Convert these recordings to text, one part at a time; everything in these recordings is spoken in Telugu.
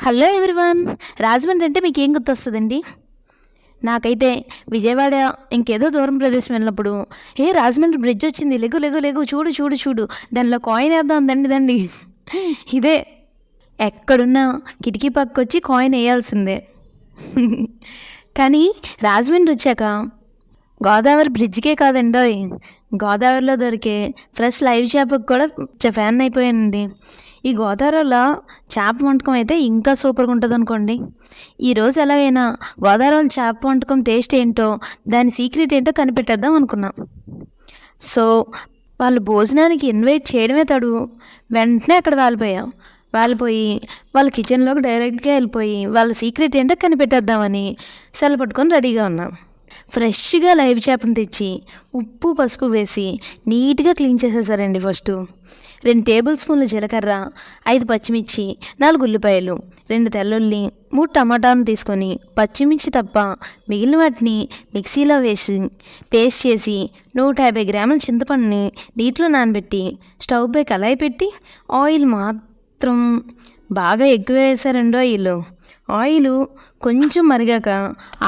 Hello everyone. రాజమండ్రి అంటే మీకు ఏం గుర్తొస్తుందండి? నాకైతే విజయవాడ ఇంకేదో దూరం ప్రదేశం వెళ్ళినప్పుడు రాజమండ్రి బ్రిడ్జ్ వచ్చింది, లెగు లెగు లెగు, చూడు చూడు చూడు, దానిలో కాయిన్ వేద్దాం, దండి దండి. ఇదే ఎక్కడున్నా కిటికీ పక్కొచ్చి కాయిన్ వేయాల్సిందే. కానీ రాజమండ్రి వచ్చాక గోదావరి బ్రిడ్జ్కే కాదండోయ్, గోదావరిలో దొరికే ఫ్రెష్ లైవ్ చేపకు కూడా ఫ్యాన్ అయిపోయానండి. ఈ గోదావరిలో చేప వంటకం అయితే ఇంకా సూపర్గా ఉంటుంది అనుకోండి. ఈరోజు ఎలాగైనా గోదావరి చేప వంటకం టేస్ట్ ఏంటో, దాని సీక్రెట్ ఏంటో కనిపెట్టేద్దాం అనుకున్నాం. సో వాళ్ళు భోజనానికి ఇన్వైట్ చేయడమే తడు, వెంటనే అక్కడ వాలిపోయి వాళ్ళ కిచెన్లోకి డైరెక్ట్గా వెళ్ళిపోయి వాళ్ళ సీక్రెట్ ఏంటో కనిపెట్టేద్దామని సెల పట్టుకొని రెడీగా ఉన్నాం. ఫ్రెష్గా లైవ్ చేపను తెచ్చి ఉప్పు పసుపు వేసి నీట్గా క్లీన్ చేసేసారండి. ఫస్ట్ 2 టేబుల్ స్పూన్ల జీలకర్ర, 5 పచ్చిమిర్చి, 4 ఉల్లిపాయలు, 2 తెల్లుల్లి, 3 టమాటాలను తీసుకొని పచ్చిమిర్చి తప్ప మిగిలిన వాటిని మిక్సీలో వేసి పేస్ట్ చేసి 150 గ్రాముల చింతపండుని నీటిలో నానబెట్టి స్టవ్ పై కళాయి పెట్టి ఆయిల్ మాత్రం బాగా ఎక్కువ వేశారండో. ఆయిల్ కొంచెం మరిగాక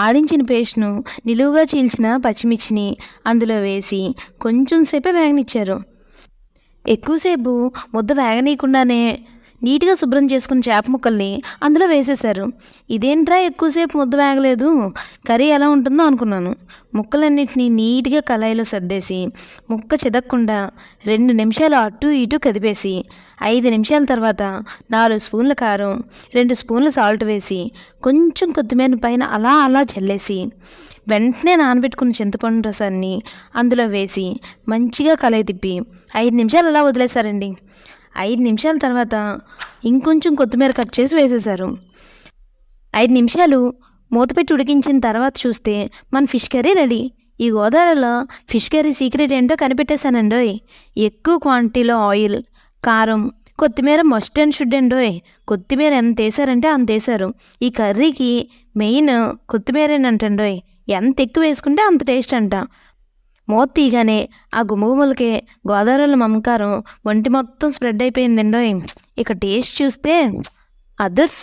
ఆడించిన పేస్ట్ను నిలువుగా చీల్చిన పచ్చిమిర్చిని అందులో వేసి కొంచెం సేపే వేగనిచ్చారు. ఎక్కువసేపు ముద్ద వేగనీయకుండానే నీట్గా శుభ్రం చేసుకున్న చేప ముక్కల్ని అందులో వేసేశారు. ఇదేంట్రా ఎక్కువసేపు ముద్ద వేగలేదు, కర్రీ ఎలా ఉంటుందో అనుకున్నాను. ముక్కలన్నింటినీ నీట్గా కళాయిలో సర్దేసి ముక్క చెదక్కుండా 2 నిమిషాలు అటు ఇటు కదిపేసి 5 నిమిషాల తర్వాత 4 స్పూన్ల కారం, 2 స్పూన్ల సాల్ట్ వేసి కొంచెం కొత్తిమీర పైన అలా అలా చల్లేసి వెంటనే నానబెట్టుకున్న చింతపండు రసాన్ని అందులో వేసి మంచిగా కలయి తిప్పి 5 నిమిషాలు అలా వదిలేశారండి. 5 నిమిషాల తర్వాత ఇంకొంచెం కొత్తిమీర కట్ చేసి వేసేశారు. 5 నిమిషాలు మూతపెట్టి ఉడికించిన తర్వాత చూస్తే మన ఫిష్ కర్రీ రెడీ. ఈ గోదావరిలో ఫిష్ కర్రీ సీక్రెట్ ఏంటో కనిపెట్టేశానండోయ్. ఎక్కువ క్వాంటిటీలో ఆయిల్, కారం, కొత్తిమీర మస్ట్ అండ్ షుడ్ అండోయ్. కొత్తిమీర ఎంత వేసారంటే అంత వేశారు. ఈ కర్రీకి మెయిన్ కొత్తిమీరేనంటండోయ్. ఎంత ఎక్కువ వేసుకుంటే అంత టేస్ట్ అంట. మూత తీయగానే ఆ గుమగుమలకే గోదావరిలో మమకారం ఒంటి మొత్తం స్ప్రెడ్ అయిపోయిందండో. ఇక టేస్ట్ చూస్తే అదర్స్.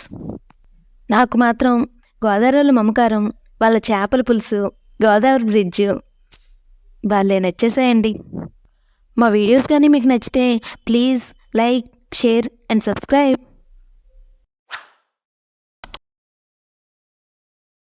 నాకు మాత్రం గోదావరిలో మమకారం, వాళ్ళ చేపల పులుసు, గోదావరి బ్రిడ్జ్ వాళ్ళే నచ్చేసాయండి. మా వీడియోస్ కానీ మీకు నచ్చితే please like, share and subscribe.